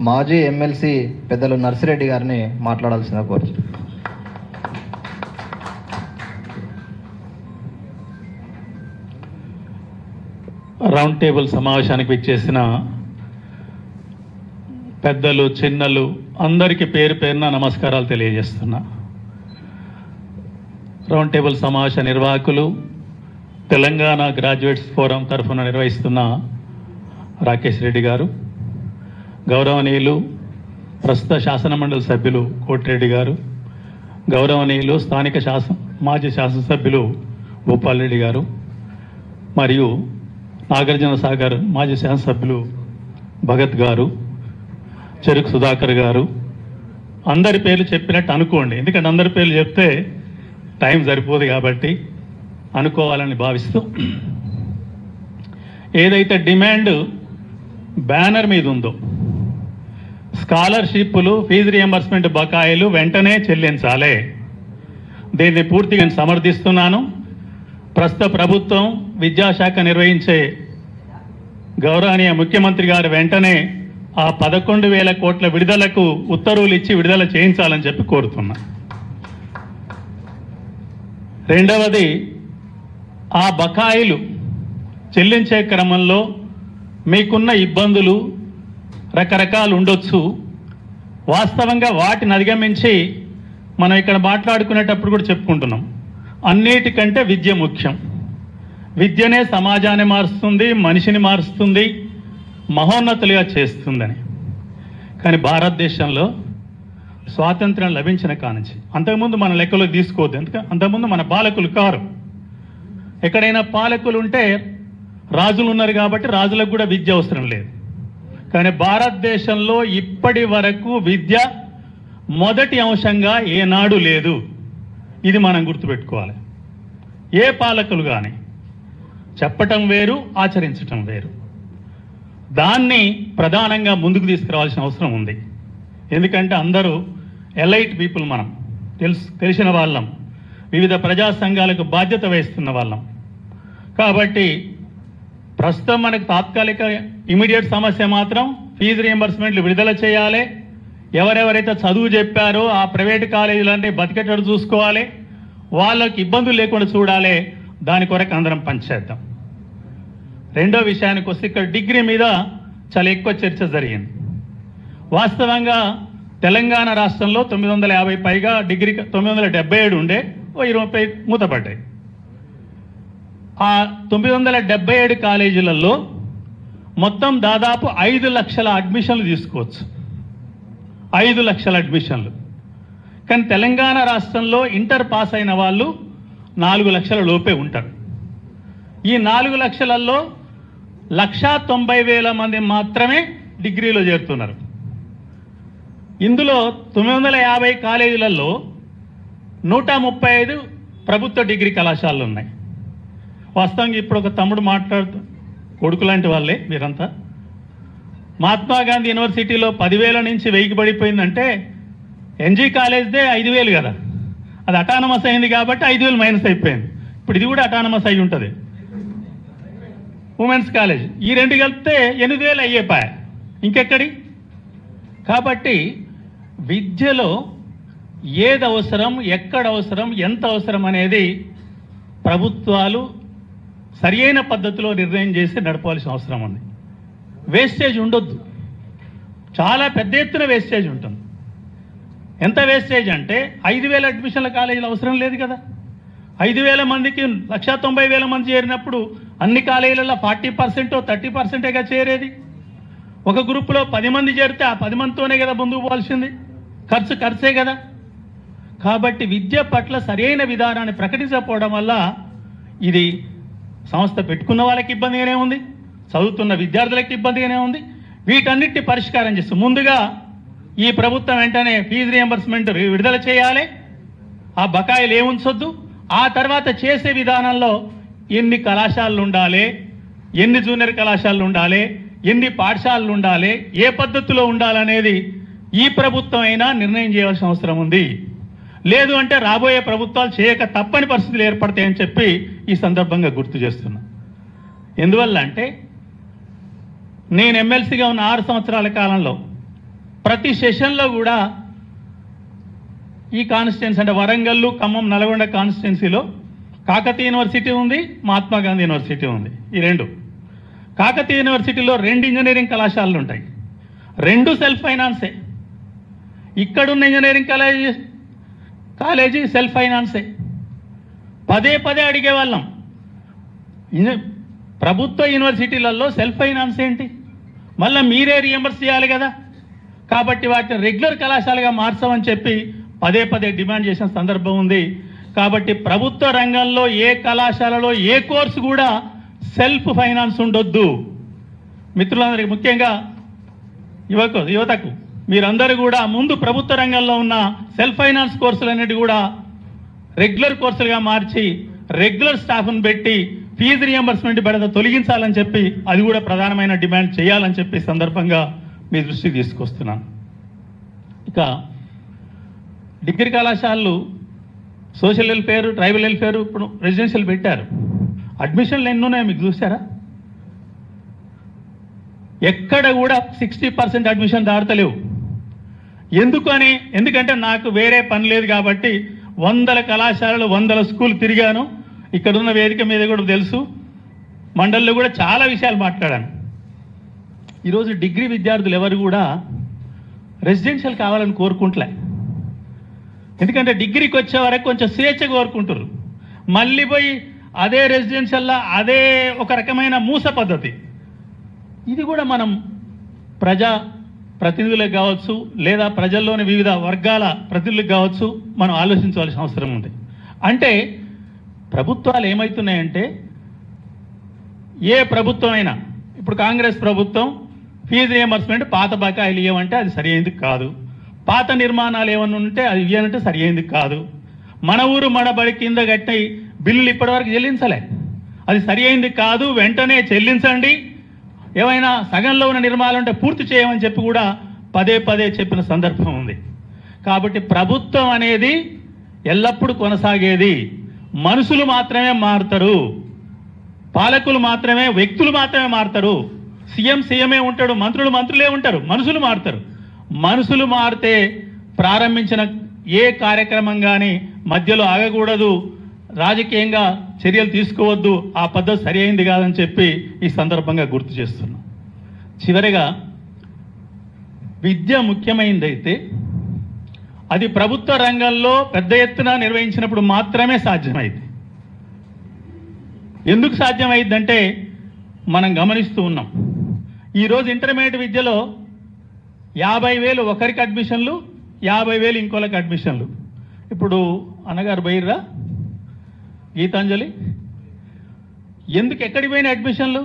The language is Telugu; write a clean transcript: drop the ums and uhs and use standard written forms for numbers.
మాజీ ఎమ్మెల్సీ పెద్దలు నర్సిరెడ్డి గారిని మాట్లాడాల్సిందిగా కోరుచు. రౌండ్ టేబుల్ సమావేశానికి విచ్చేసిన పెద్దలు చిన్నలు అందరికీ పేరు పేరున నమస్కారాలు తెలియజేస్తున్నా. రౌండ్ టేబుల్ సమావేశ నిర్వాహకులు, తెలంగాణ గ్రాడ్యుయేట్స్ ఫోరం తరఫున నిర్వహిస్తున్న రాకేష్ రెడ్డి గారు, గౌరవనీయులు ప్రస్తుత శాసనమండలి సభ్యులు కోటిరెడ్డి గారు, గౌరవనీయులు స్థానిక మాజీ శాసనసభ్యులు భూపాల్ రెడ్డి గారు, మరియు నాగార్జున సాగర్ మాజీ శాసనసభ్యులు భగత్ గారు, చెరుకు సుధాకర్ గారు, అందరి పేర్లు చెప్పినట్టు అనుకోండి. ఎందుకంటే అందరి పేర్లు చెప్తే టైం సరిపోదు కాబట్టి అనుకోవాలని భావిస్తూ, ఏదైతే డిమాండ్ బ్యానర్ మీద ఉందో స్కాలర్షిప్లు, ఫీజు రియంబర్స్మెంట్ బకాయిలు వెంటనే చెల్లించాలి, దీన్ని పూర్తిగా సమర్థిస్తున్నాను. ప్రస్తుత ప్రభుత్వం విద్యాశాఖ నిర్వహించే గౌరవనీయ ముఖ్యమంత్రి గారు వెంటనే ఆ 11,000 కోట్ల విడుదలకు ఉత్తర్వులు ఇచ్చి విడుదల చేయించాలని చెప్పి కోరుతున్నా. రెండవది, ఆ బకాయిలు చెల్లించే క్రమంలో మీకున్న ఇబ్బందులు రకరకాలు ఉండొచ్చు. వాస్తవంగా వాటిని అధిగమించి మనం ఇక్కడ మాట్లాడుకునేటప్పుడు కూడా చెప్పుకుంటున్నాం, అన్నిటికంటే విద్య ముఖ్యం. విద్యనే సమాజాన్ని మారుస్తుంది, మనిషిని మారుస్తుంది, మహోన్నతులుగా చేస్తుందని. కానీ భారతదేశంలో స్వాతంత్రం లభించిన కానుంచి, అంతకుముందు మన లెక్కలోకి తీసుకోవద్దు, ఎందుకంటే అంతకుముందు మన పాలకులు కారు. ఎక్కడైనా పాలకులు ఉంటే రాజులు ఉన్నారు కాబట్టి రాజులకు కూడా విద్య అవసరం లేదు. కానీ భారతదేశంలో ఇప్పటి వరకు విద్య మొదటి అంశంగా ఏనాడు లేదు. ఇది మనం గుర్తుపెట్టుకోవాలి. ఏ పాలకులు కానీ చెప్పటం వేరు, ఆచరించటం వేరు. దాన్ని ప్రధానంగా ముందుకు తీసుకురావాల్సిన అవసరం ఉంది. ఎందుకంటే అందరూ ఎలైట్ పీపుల్, మనం తెలిసిన వాళ్ళం, వివిధ ప్రజా సంఘాలకు బాధ్యత వహిస్తున్న వాళ్ళం. కాబట్టి ప్రస్తుతం మనకు తాత్కాలిక ఇమీడియట్ సమస్య మాత్రం ఫీజు రియంబర్స్మెంట్లు విడుదల చేయాలి. ఎవరెవరైతే చదువు చెప్పారో ఆ ప్రైవేటు కాలేజీలన్నీ బతికేటట్టు చూసుకోవాలి, వాళ్ళకి ఇబ్బందులు లేకుండా చూడాలి. దాని కొరకు అందరం పనిచేద్దాం. రెండో విషయానికి వస్తే, ఇక్కడ డిగ్రీ మీద చాలా ఎక్కువ చర్చ జరిగింది. వాస్తవంగా తెలంగాణ రాష్ట్రంలో 950 పైగా డిగ్రీ, 977 ఉండే, 20 మూతపడ్డాయి. ఆ 977 కాలేజీలలో మొత్తం దాదాపు 5 లక్షల అడ్మిషన్లు తీసుకోవచ్చు. 5 లక్షల అడ్మిషన్లు. కానీ తెలంగాణ రాష్ట్రంలో ఇంటర్ పాస్ అయిన వాళ్ళు 4 లక్షల లోపే ఉంటారు. ఈ 4 లక్షలలో 190,000 మంది మాత్రమే డిగ్రీలో చేరుతున్నారు. ఇందులో 950 కాలేజీలలో 135 ప్రభుత్వ డిగ్రీ కళాశాలలు ఉన్నాయి. వాస్తవంగా ఇప్పుడు ఒక తమ్ముడు మాట్లాడుతూ, కొడుకు లాంటి వాళ్ళే మీరంతా, మహాత్మా గాంధీ యూనివర్సిటీలో 10,000 నుంచి 1000కి పడిపోయిందంటే ఎన్జీ కాలేజ్దే 5,000 కదా, అది అటానమస్ అయింది కాబట్టి 5,000 మైనస్ అయిపోయింది. ఇప్పుడు ఇది కూడా అటానమస్ అయి ఉంటుంది, ఉమెన్స్ కాలేజ్. ఈ రెండు కలిపితే 8,000 అయ్యేపాయ, ఇంకెక్కడి. కాబట్టి విద్యలో ఏది అవసరం, ఎక్కడ అవసరం, ఎంత అవసరం అనేది ప్రభుత్వాలు సరియైన పద్ధతిలో నిర్ణయం చేసి నడపవలసిన అవసరం ఉంది. వేస్టేజ్ ఉండొద్దు. చాలా పెద్ద ఎత్తున వేస్టేజ్ ఉంటుంది. ఎంత వేస్టేజ్ అంటే 5,000 అడ్మిషన్ల కాలేజీలు అవసరం లేదు కదా. 5,000 మందికి 190,000 మంది చేరినప్పుడు అన్ని కాలేజీలలో 40% 30%గా చేరేది. ఒక గ్రూపులో 10 మంది చేరితే ఆ 10 మందితోనే కదా ముందుకు పోవాల్సింది. ఖర్చే కదా. కాబట్టి విద్య పట్ల సరైన విధానాన్ని ప్రకటించకపోవడం వల్ల ఇది సంస్థ పెట్టుకున్న వాళ్ళకి ఇబ్బందిగానే ఉంది, చదువుతున్న విద్యార్థులకు ఇబ్బందిగానే ఉంది. వీటన్నిటిని పరిష్కారం చేస్తూ ముందుగా ఈ ప్రభుత్వం వెంటనే ఫీజు రియంబర్స్మెంట్ విడుదల చేయాలి, ఆ బకాయిలు ఏముంచొద్దు. ఆ తర్వాత చేసే విధానంలో ఎన్ని కళాశాలలు ఉండాలి, ఎన్ని జూనియర్ కళాశాలలు ఉండాలి, ఎన్ని పాఠశాలలు ఉండాలి, ఏ పద్ధతిలో ఉండాలనేది ఈ ప్రభుత్వం అయినా నిర్ణయం చేయాల్సిన అవసరం ఉంది. లేదు అంటే రాబోయే ప్రభుత్వాలు చేయక తప్పని పరిస్థితులు ఏర్పడతాయని చెప్పి ఈ సందర్భంగా గుర్తు చేస్తున్నా. ఎందువల్ల అంటే నేను ఎమ్మెల్సీగా ఉన్న 6 సంవత్సరాల కాలంలో ప్రతి సెషన్లో కూడా ఈ కాన్స్టిట్యున్సీ అంటే వరంగల్, ఖమ్మం, నల్గొండ కాన్స్టిట్యున్సీలో కాకతీయ యూనివర్సిటీ ఉంది, మహాత్మా గాంధీ యూనివర్సిటీ ఉంది. ఈ రెండు. కాకతీయ యూనివర్సిటీలో 2 ఇంజనీరింగ్ కళాశాలలు ఉంటాయి, 2 సెల్ఫ్ ఫైనాన్సే. ఇక్కడున్న ఇంజనీరింగ్ కాలేజీ సెల్ఫ్ ఫైనాన్సే. పదే అడిగేవాళ్ళం, ప్రభుత్వ యూనివర్సిటీలలో సెల్ఫ్ ఫైనాన్స్ ఏంటి, మళ్ళీ మీరే రియంబర్స్ చేయాలి కదా. కాబట్టి వాటిని రెగ్యులర్ కళాశాలగా మార్చమని చెప్పి పదే డిమాండ్ చేసిన సందర్భం ఉంది. కాబట్టి ప్రభుత్వ రంగంలో ఏ కళాశాలలో ఏ కోర్సు కూడా సెల్ఫ్ ఫైనాన్స్ ఉండొద్దు. మిత్రులందరికీ, ముఖ్యంగా యువతకు మీరందరూ కూడా ముందు ప్రభుత్వ రంగంలో ఉన్న సెల్ఫ్ ఫైనాన్స్ కోర్సులన్నిటి కూడా రెగ్యులర్ కోర్సులుగా మార్చి రెగ్యులర్ స్టాఫ్ను పెట్టి ఫీజు రియంబర్స్మెంట్ బెడద తొలగించాలని చెప్పి అది కూడా ప్రధానమైన డిమాండ్ చేయాలని చెప్పి సందర్భంగా మీ దృష్టికి తీసుకొస్తున్నాను. ఇక డిగ్రీ కళాశాలలు సోషల్ వెల్ఫేర్, ట్రైబల్ వెల్ఫేర్, ఇప్పుడు రెసిడెన్షియల్ పెట్టారు. అడ్మిషన్లు ఎన్ని ఉన్నాయో మీకు చూసారా? ఎక్కడ కూడా 60% అడ్మిషన్ దాటలేవు. ఎందుకంటే నాకు వేరే పని లేదు కాబట్టి 100 కళాశాలలు 100 స్కూల్ తిరిగాను. ఇక్కడున్న వేదిక మీద కూడా తెలుసు, మండలిలో కూడా చాలా విషయాలు మాట్లాడాను. ఈరోజు డిగ్రీ విద్యార్థులు ఎవరు కూడా రెసిడెన్షియల్ కావాలని కోరుకుంటలే. ఎందుకంటే డిగ్రీకి వచ్చే వరకు కొంచెం స్వేచ్ఛ కోరుకుంటారు. మళ్ళీ పోయి అదే రెసిడెన్షియల్లో అదే ఒక రకమైన మూస పద్ధతి. ఇది కూడా మనం ప్రజా ప్రతినిధులకు కావచ్చు, లేదా ప్రజల్లోని వివిధ వర్గాల ప్రతినిధులకు కావచ్చు, మనం ఆలోచించవలసిన అవసరం ఉంది. అంటే ప్రభుత్వాలు ఏమవుతున్నాయంటే, ఏ ప్రభుత్వం అయినా, ఇప్పుడు కాంగ్రెస్ ప్రభుత్వం ఫీజు రియంబర్స్మెంట్ పాత బకాయిలు ఇవ్వమంటే అది సరైనది కాదు, పాత నిర్మాణాలు ఏమన్నా ఉంటే అది ఇవ్వనంటే సరైనది కాదు, మన ఊరు మన బడి కింద కట్టి బిల్లులు ఇప్పటివరకు చెల్లించలే, అది సరైనది కాదు, వెంటనే చెల్లించండి, ఏమైనా సగంలో ఉన్న నిర్మాణాలు ఉంటే పూర్తి చేయమని చెప్పి కూడా పదే చెప్పిన సందర్భం ఉంది. కాబట్టి ప్రభుత్వం అనేది ఎల్లప్పుడూ కొనసాగేది. మనుషులు మాత్రమే మారుతారు, పాలకులు మాత్రమే, వ్యక్తులు మాత్రమే మారుతారు. సీఎంఏ ఉంటాడు, మంత్రులే ఉంటారు, మనుషులు మారుతారు. మనుషులు మారితే ప్రారంభించిన ఏ కార్యక్రమం కానీ మధ్యలో ఆగకూడదు, రాజకీయంగా చర్యలు తీసుకోవద్దు, ఆ పద్ధతి సరి అయింది కాదని చెప్పి ఈ సందర్భంగా గుర్తు చేస్తున్నాం. చివరిగా, విద్య ముఖ్యమైనదైతే అది ప్రభుత్వ రంగంలో పెద్ద ఎత్తున నిర్వహించినప్పుడు మాత్రమే సాధ్యమైంది. ఎందుకు సాధ్యమైందంటే మనం గమనిస్తూ ఉన్నాం. ఈరోజు ఇంటర్మీడియట్ విద్యలో 50,000 ఒకరికి అడ్మిషన్లు, 50,000 ఇంకోళ్ళకి అడ్మిషన్లు. ఇప్పుడు అన్నగారు బైర్రా గీతాంజలి, ఎందుకు ఎక్కడికి పోయిన అడ్మిషన్లు?